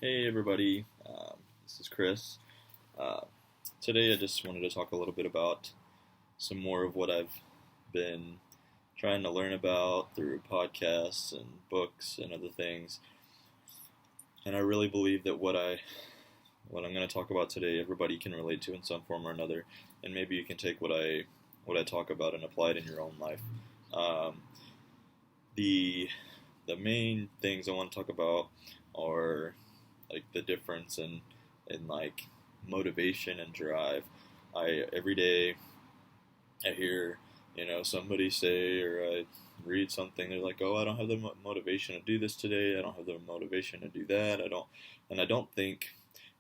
Hey everybody, this is Chris. Uh, Today I just wanted to talk a little bit about some more of what I've been trying to learn about through podcasts and books and other things. And I really believe that what I'm going to talk about today, everybody can relate to in some form or another, and maybe you can take what I talk about and apply it in your own life. Um, the the main things I want to talk about are like the difference in like motivation and drive. I every day I hear somebody say, or I read something. They're like, "Oh, I don't have the motivation to do this today. I don't have the motivation to do that. I don't think."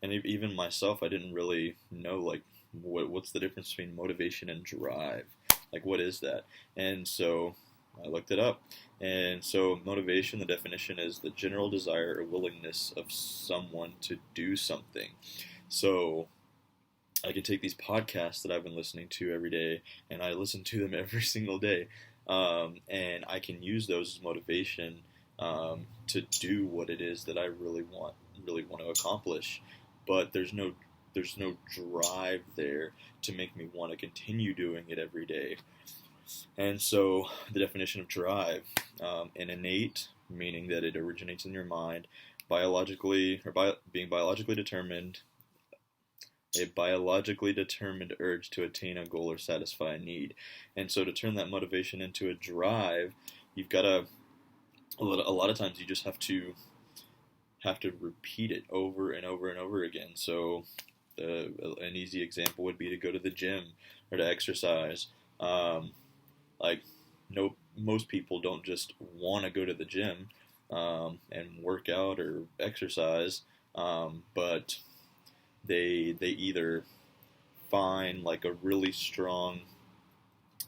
And even myself, I didn't really know like what's the difference between motivation and drive. Like, what is that? And so I looked it up. And so, motivation, the definition is the general desire or willingness of someone to do something. So, I can take these podcasts that I've been listening to every day, and I listen to them every single day, and I can use those as motivation to do what it is that I really want to accomplish. But there's no drive there to make me want to continue doing it every day. And so, the definition of drive, an innate, meaning that it originates in your mind, biologically or being biologically determined, a biologically determined urge to attain a goal or satisfy a need. And so, to turn that motivation into a drive, you've got to a lot of times you just have to repeat it over and over and over again. So, an easy example would be to go to the gym or to exercise. Like, no, most people don't just want to go to the gym and work out or exercise, but they either find like a really strong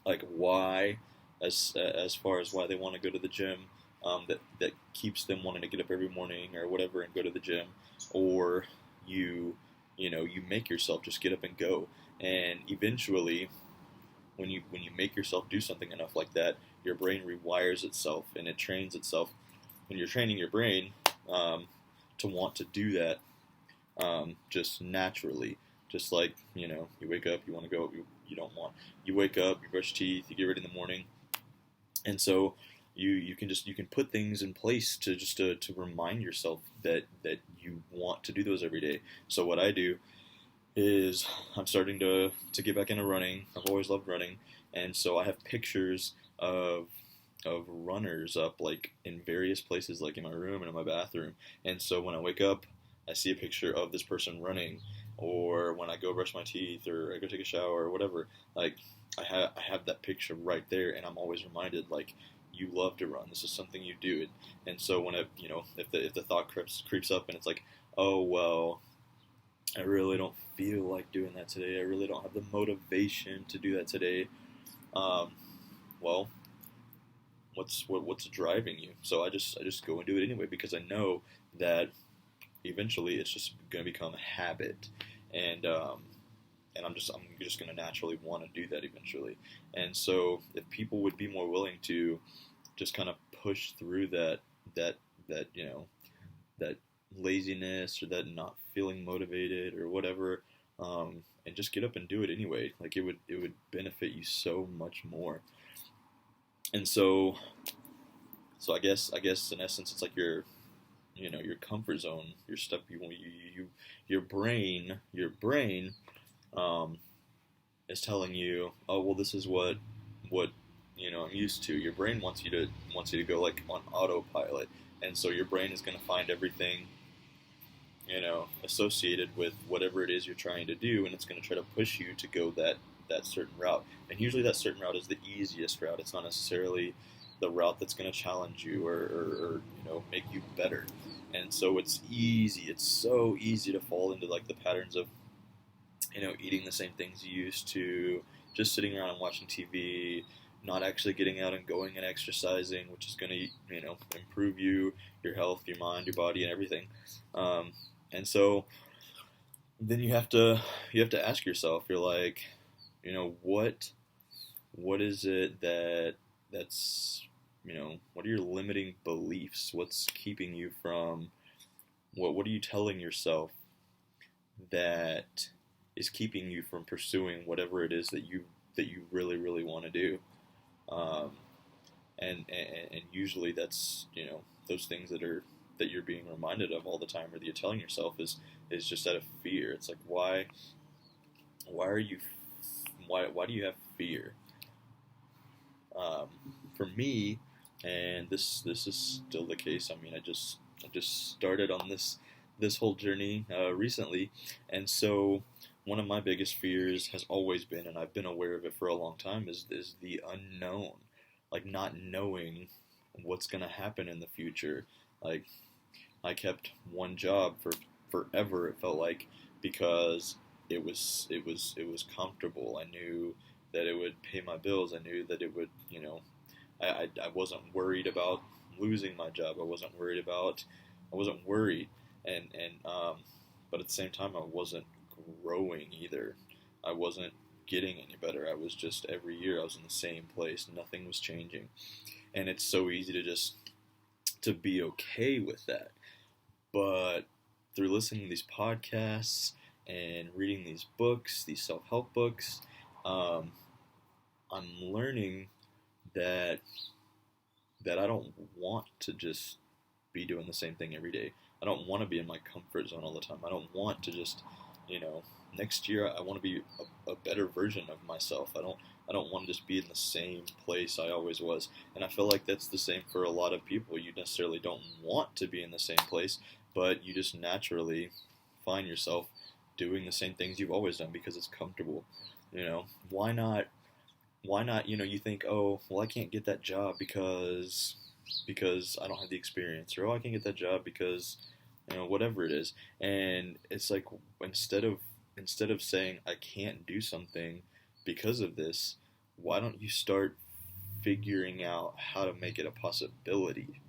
like why as far as why they want to go to the gym, that keeps them wanting to get up every morning or whatever and go to the gym, or you make yourself just get up and go, and eventually when you make yourself do something enough like that, your brain rewires itself and it trains itself. When you're training your brain to want to do that, just naturally, just like you wake up, you want to go, you don't want. You wake up, you brush teeth, you get ready in the morning, and so you can put things in place to remind yourself that you want to do those every day. So what I do is I'm starting to get back into running. I've always loved running, and so I have pictures of runners up like in various places, like in my room and in my bathroom. And so when I wake up, I see a picture of this person running, or when I go brush my teeth or I go take a shower or whatever. Like I have that picture right there, and I'm always reminded like you love to run. This is something you do. And so when it if the thought creeps up and it's like, oh well, I really don't feel like doing that today. I really don't have the motivation to do that today. Um, well, what's driving you? So I just go and do it anyway, because I know that eventually it's just going to become a habit, and I'm just going to naturally want to do that eventually. And so if people would be more willing to just kind of push through that that that laziness or that not feeling motivated or whatever, and just get up and do it anyway. Like it would benefit you so much more. And so I guess in essence it's like your comfort zone, your stuff. Your brain um, is telling you, oh well, this is what I'm used to. Your brain wants you to go like on autopilot, and so your brain is going to find everything associated with whatever it is you're trying to do, and it's going to try to push you to go that certain route. And usually that certain route is the easiest route. It's not necessarily the route that's going to challenge you or make you better. And so it's easy. It's so easy to fall into like the patterns of eating the same things you used to, just sitting around and watching TV, not actually getting out and going and exercising, which is going to improve your health, your mind, your body, and everything. And so then you have to ask yourself, you're like, what is it that's what are your limiting beliefs? What's keeping you from What are you telling yourself that is keeping you from pursuing whatever it is that you really really want to do? Um, and usually that's, those things that you're being reminded of all the time, or that you're telling yourself, is just out of fear. It's like, why are you why do you have fear? Um, for me, and this is still the case. I mean, I just started on this whole journey recently, and so one of my biggest fears has always been, and I've been aware of it for a long time, is the unknown, like not knowing what's gonna happen in the future. Like, I kept one job for forever. It felt like, because it was comfortable. I knew that it would pay my bills. I knew that it would, I wasn't worried about losing my job. I wasn't worried, and but at the same time, I wasn't growing either. I wasn't getting any better. I was just, every year I was in the same place. Nothing was changing, and it's so easy to be okay with that. But through listening to these podcasts and reading these books, these self-help books, um, I'm learning that I don't want to just be doing the same thing every day. I don't want to be in my comfort zone all the time. I don't want to just, you know, next year I want to be a better version of myself. I don't want to just be in the same place I always was. And I feel like that's the same for a lot of people. You necessarily don't want to be in the same place, but you just naturally find yourself doing the same things you've always done because it's comfortable. Why not? Why not? You think, oh, well, I can't get that job because I don't have the experience, or, oh, I can't get that job because, whatever it is. And it's like, instead of saying I can't do something because of this, why don't you start figuring out how to make it a possibility?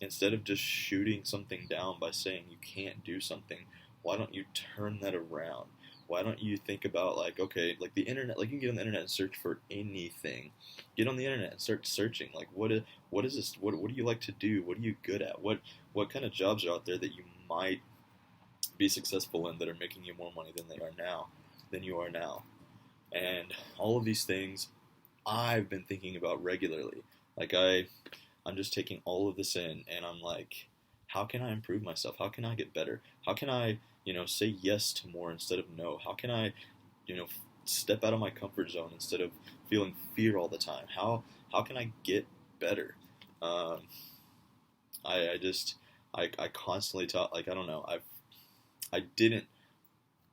Instead of just shooting something down by saying you can't do something, why don't you turn that around? Why don't you think about, like, okay, like the internet, like you can get on the internet and search for anything. Get on the internet and start searching. Like, what is this? What do you like to do? What are you good at? What kind of jobs are out there that you might be successful in, that are making you more money than you are now? And all of these things I've been thinking about regularly. Like, I'm just taking all of this in, and I'm like, how can I improve myself? How can I get better? How can I, say yes to more instead of no? How can I, step out of my comfort zone instead of feeling fear all the time? How can I get better? Um, I constantly talk, like, I don't know. I didn't,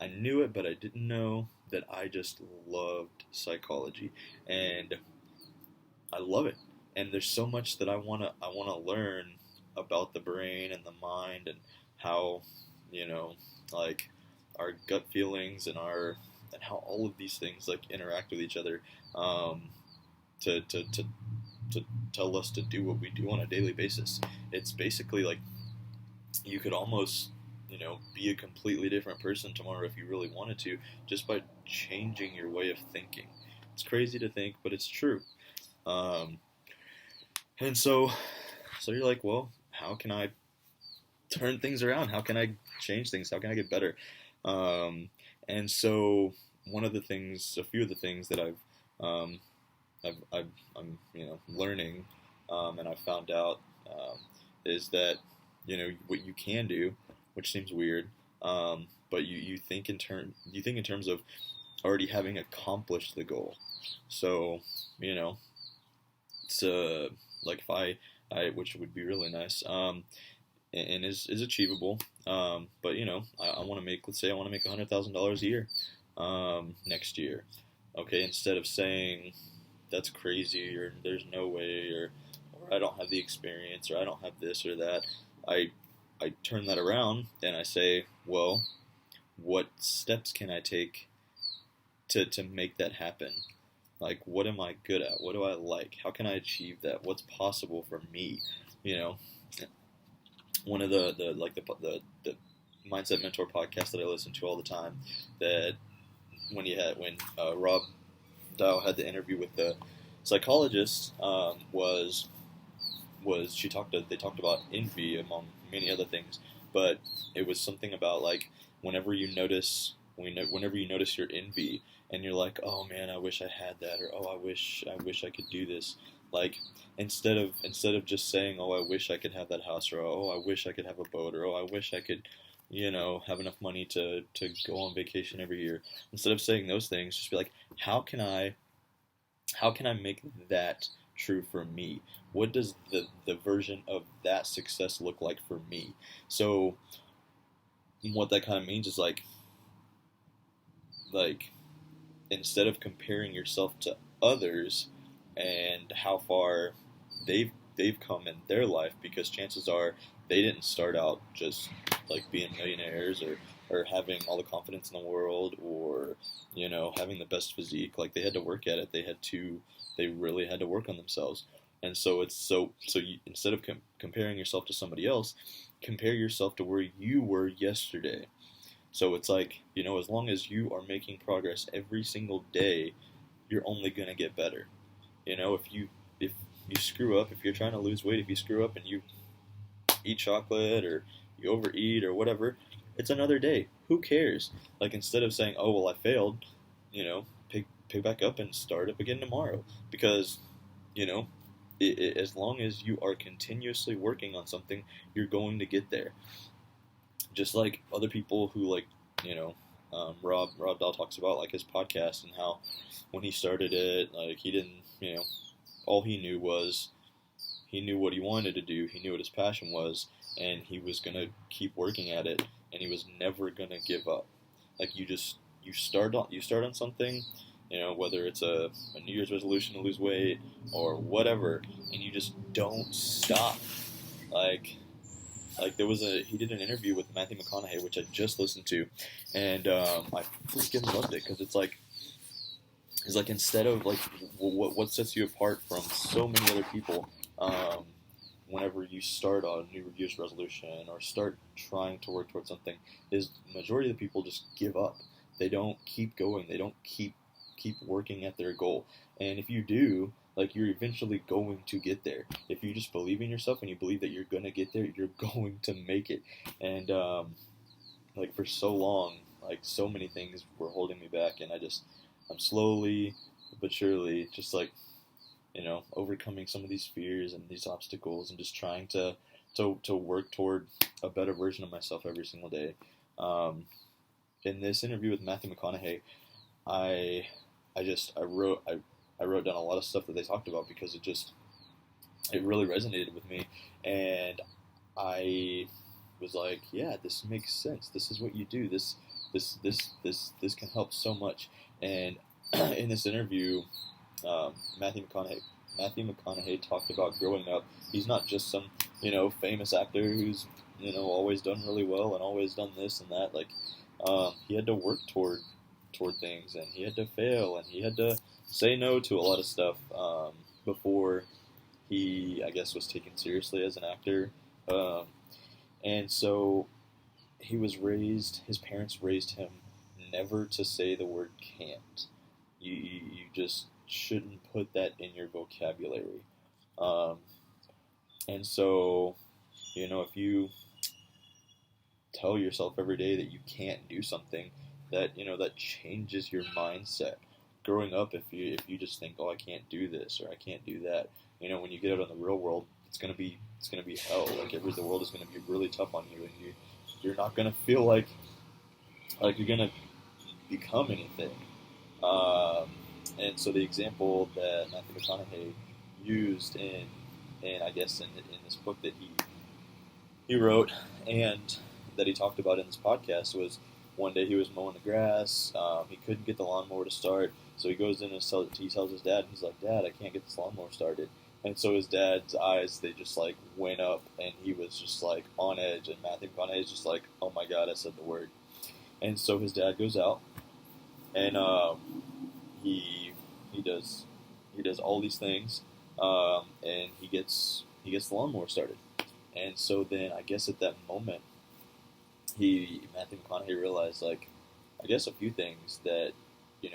I knew it, but I didn't know that I just loved psychology, and I love it. And there's so much that I wanna learn about the brain and the mind, and how, like, our gut feelings and how all of these things, like, interact with each other, um, to tell us to do what we do on a daily basis. It's basically like, you could almost, be a completely different person tomorrow if you really wanted to, just by changing your way of thinking. It's crazy to think, but it's true. Um, and so you're like, well, how can I turn things around? How can I change things? How can I get better? Um, and so a few of the things that um, I'm learning, and I've found out, is that, what you can do, which seems weird, but you think in terms of already having accomplished the goal. So, it's like, if which would be really nice, and is achievable. But, I want to make, let's say I want to make $100,000 a year, next year. Okay, instead of saying that's crazy, or there's no way, or I don't have the experience, or I don't have this or that, I turn that around and I say, well, what steps can I take to make that happen? Like, what am I good at? What do I like? How can I achieve that? What's possible for me? You know, one of the mindset mentor podcasts that I listen to all the time, that when Rob Dial had the interview with the psychologist, was they talked about envy, among many other things. but it was something about like whenever you notice your envy and you're like, oh man, I wish I had that, or oh, I wish I could do this. Like instead of just saying, oh, I wish I could have that house, or oh, I wish I could have a boat, or oh, I wish I could, have enough money to go on vacation every year. Instead of saying those things, just be like, how can I make that true for me? What does the version of that success look like for me? So what that kind of means is like instead of comparing yourself to others and how far they've come in their life, because chances are they didn't start out just like being millionaires or having all the confidence in the world, or having the best physique. Like they had to work at it. They really had to work on themselves. And so it's so you, instead of comparing yourself to somebody else, compare yourself to where you were yesterday. So it's like, as long as you are making progress every single day, you're only going to get better. If you screw up, if you're trying to lose weight, if you screw up and you eat chocolate or you overeat or whatever, it's another day. Who cares? Like instead of saying, "Oh, well, I failed," pick back up and start up again tomorrow. Because, as long as you are continuously working on something, you're going to get there. Just like other people who Rob Dahl talks about like his podcast and how when he started it, like he didn't, all he knew was he knew what he wanted to do, he knew what his passion was, and he was gonna keep working at it, and he was never gonna give up. Like you start on something, whether it's a New Year's resolution to lose weight or whatever, and you just don't stop. Like he did an interview with Matthew McConaughey, which I just listened to, and I freaking loved it because it's like instead of like what sets you apart from so many other people, whenever you start on a New Year's resolution or start trying to work towards something, is the majority of the people just give up. They don't keep going. They don't keep working at their goal. And if you do, like you're eventually going to get there. If you just believe in yourself and you believe that you're gonna get there, you're going to make it. And like for so long, like so many things were holding me back, and I'm slowly but surely just like overcoming some of these fears and these obstacles, and just trying to work toward a better version of myself every single day. In this interview with Matthew McConaughey, I wrote down a lot of stuff that they talked about because it really resonated with me, and I was like, yeah, this makes sense. This is what you do. This can help so much. And in this interview, Matthew McConaughey talked about growing up. He's not just some famous actor who's always done really well and always done this and that. Like he had to work toward things, and he had to fail, and he had to say no to a lot of stuff before he, I guess, was taken seriously as an actor. And so his parents raised him never to say the word can't. You just shouldn't put that in your vocabulary. And so, if you tell yourself every day that you can't do something, that changes your mindset. Growing up, if you just think, oh, I can't do this or I can't do that, when you get out in the real world, it's gonna be hell. Like the world is gonna be really tough on you, and you're not gonna feel like you're gonna become anything. And so the example that Matthew McConaughey used in I guess in this book that he wrote and that he talked about in this podcast was, one day he was mowing the grass. He couldn't get the lawnmower to start, so he goes in and he tells his dad. He's like, "Dad, I can't get this lawnmower started." And so his dad's eyes, they just like went up, and he was just like on edge. And Matthew McConaughey's just like, "Oh my God, I said the word." And so his dad goes out, and he does all these things, and he gets the lawnmower started. And so then I guess at that moment, Matthew McConaughey realized, like, I guess a few things that, you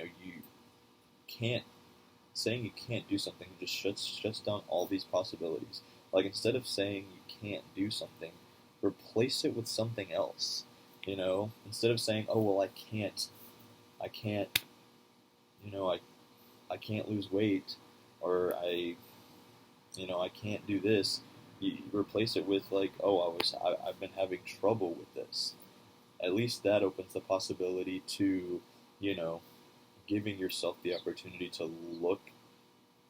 can't, saying you can't do something just shuts down all these possibilities. Like, instead of saying you can't do something, replace it with something else. Instead of saying, "Oh well, I can't, you know, I can't lose weight, or I can't do this." You replace it with like, "Oh, I've been having trouble with this." At least that opens the possibility to, you know, giving yourself the opportunity to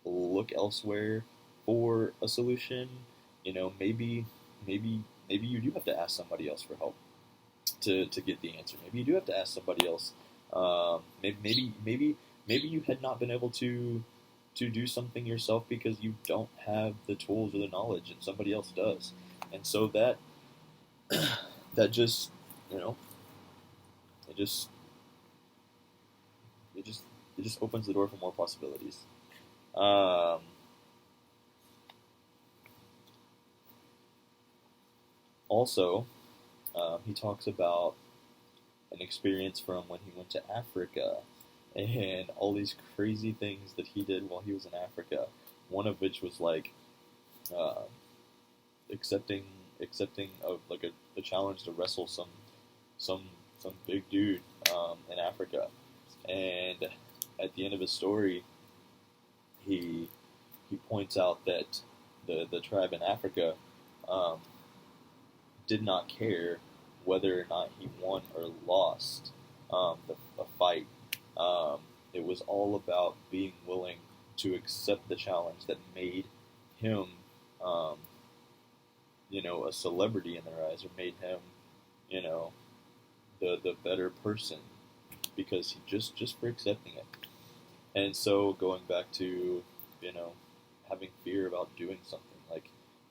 look elsewhere for a solution. Maybe you do have to ask somebody else for help to get the answer. Maybe you do have to ask somebody else. Maybe you had not been able to do something yourself because you don't have the tools or the knowledge, and somebody else does. And so that just you know it just it just it just opens the door for more possibilities. Um, Also, he talks about an experience from when he went to Africa and all these crazy things that he did while he was in Africa. One of which was like uh, accepting accepting of like a challenge to wrestle some some big dude in Africa. And at the end of his story, he he points out that the tribe in Africa um, did not care whether or not he won or lost the fight. Um, it was all about being willing to accept the challenge that made him, um, a celebrity in their eyes, or made him, you know, the better person because he just for accepting it. And so going back to, you know, having fear about doing something, like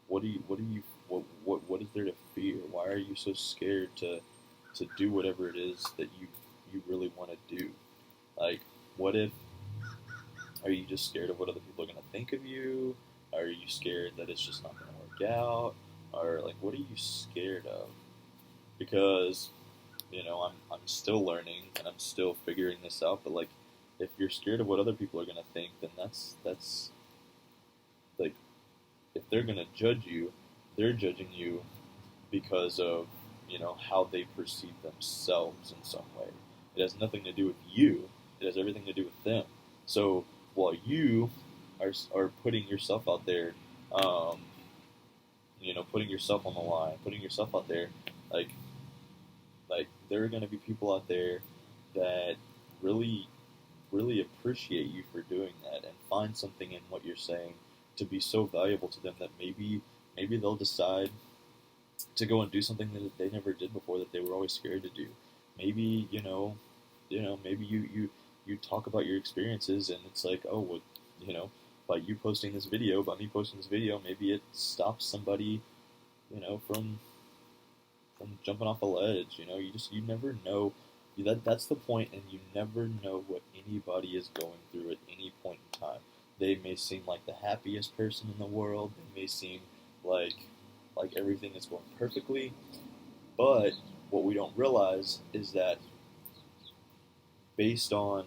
what is there to fear? Why are you so scared to do whatever it is that you really want to do? Like, what if are you just scared of what other people are going to think of you? Are you scared that it's just not going to work out? Or like, what are you scared of? Because I'm still learning and I'm still figuring this out. But like, if you're scared of what other people are going to think, then that's like, if they're going to judge you, they're judging you because of how they perceive themselves in some way. It has nothing to do with you. It has everything to do with them. So while you are putting yourself out there, um, putting yourself on the line, putting yourself out there, like there are going to be people out there that really really appreciate you for doing that and find something in what you're saying to be so valuable to them that maybe they'll decide to go and do something that they never did before that they were always scared to do. Maybe maybe you talk about your experiences and it's like, oh well, by you posting this video, by me posting this video, maybe it stops somebody, from jumping off a ledge. You never know. That's the point, and you never know what anybody is going through at any point in time. They may seem like the happiest person in the world. They may seem like everything is going perfectly, but what we don't realize is that based on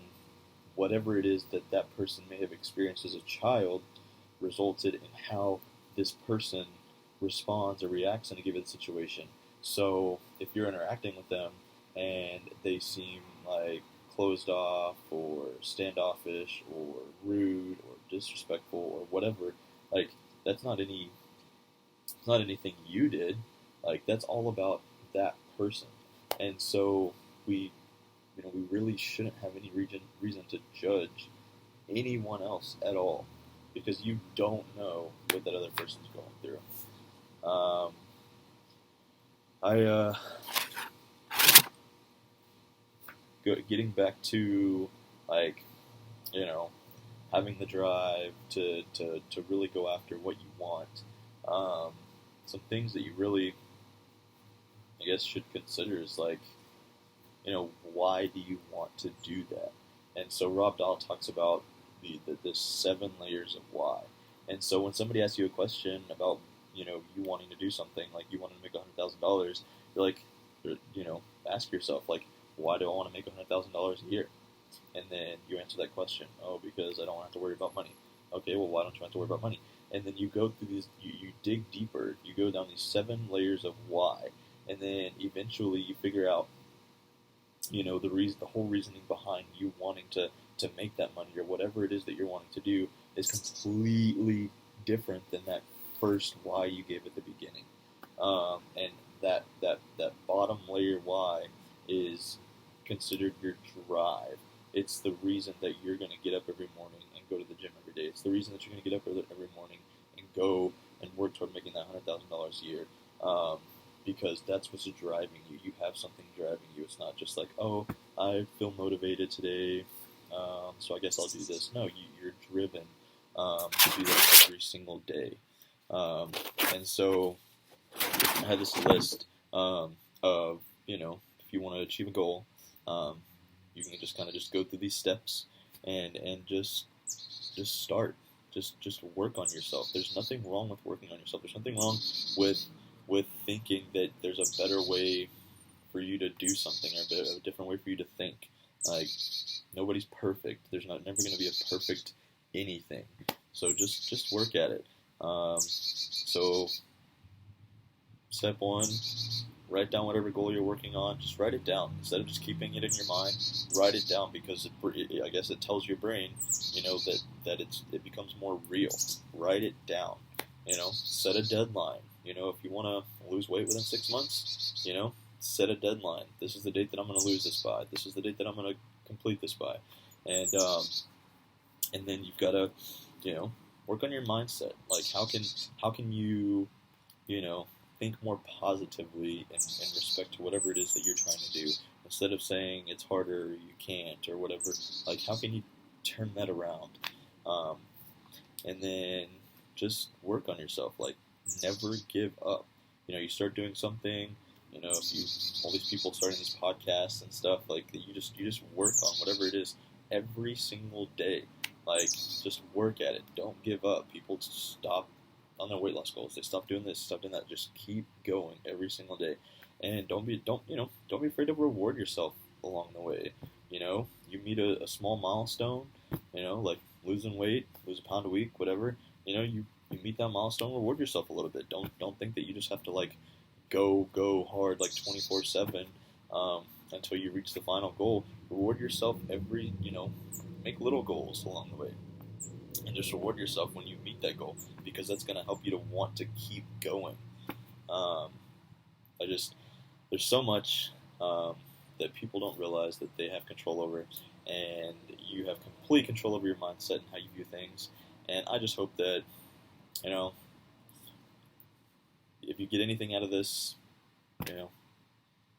whatever it is that that person may have experienced as a child, resulted in how this person responds or reacts in a given situation. So if you're interacting with them and they seem like closed off or standoffish or rude or disrespectful or whatever, like that's not it's not anything you did. Like that's all about that person. And so we really shouldn't have any reason to judge anyone else at all because you don't know what that other person's going through. I Getting back to like you know having the drive to really go after what you want. Um, some things that you really, I guess, should consider is like, why do you want to do that? And so Rob Dahl talks about the 7 layers of why. And so when somebody asks you a question about, you wanting to do something, like you wanting to make $100,000, you're like, ask yourself, like, why do I want to make $100,000 a year? And then you answer that question, oh, because I don't have to worry about money. Okay, well, why don't you have to worry about money? and then you go through these, you dig deeper, you go down these 7 layers of why, and then eventually you figure out, the whole reasoning behind you wanting to make that money or whatever it is that you're wanting to do is completely different than that first why you gave at the beginning. And that bottom layer why is considered your drive. It's the reason that you're going to get up every morning and go to the gym every day. It's the reason that you're going to get up every morning and go and work toward making that $100,000 a year. Because that's what's driving you. You have something driving you. It's not just like, oh, I feel motivated today, so I guess I'll do this. No, you're driven to do that every single day. And so I had this list of, if you want to achieve a goal, you can just kind of just go through these steps and just start. Just work on yourself. There's nothing wrong with working on yourself. There's nothing wrong with thinking that there's a better way for you to do something or a different way for you to think. Like, nobody's perfect. There's never going to be a perfect anything. So just work at it. So step 1, write down whatever goal you're working on. Just write it down. Instead of just keeping it in your mind, write it down, because I guess it tells your brain, that it becomes more real. Write it down. Set a deadline. If you want to lose weight within 6 months, set a deadline. This is the date that I'm going to lose this by. This is the date that I'm going to complete this by. And then you've got to, work on your mindset. Like, how can you, think more positively in respect to whatever it is that you're trying to do, instead of saying it's harder, you can't, or whatever. Like, how can you turn that around? And then just work on yourself. Like, never give up. You start doing something. If all these people starting these podcasts and stuff, like, you just work on whatever it is every single day. Like, just work at it. Don't give up. People stop on their weight loss goals. They stop doing this, stop doing that. Just keep going every single day, and don't be afraid to reward yourself along the way. You meet a small milestone. Like losing weight, lose a pound a week, whatever. You meet that milestone, reward yourself a little bit. Don't think that you just have to like go hard like 24/7 until you reach the final goal. Reward yourself make little goals along the way, and just reward yourself when you meet that goal, because that's going to help you to want to keep going. There's so much that people don't realize that they have control over, and you have complete control over your mindset and how you view things. And I just hope that, if you get anything out of this,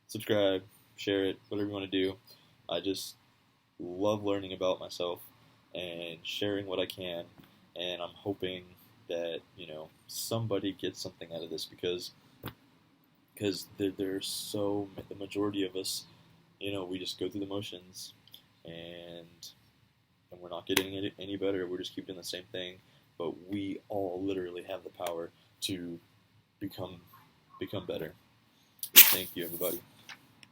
subscribe, share it, whatever you want to do. I just love learning about myself and sharing what I can, and I'm hoping that, somebody gets something out of this, because the majority of us, we just go through the motions, and we're not getting any better. We're just keep doing the same thing, but we all literally have the power to become better. Thank you, everybody.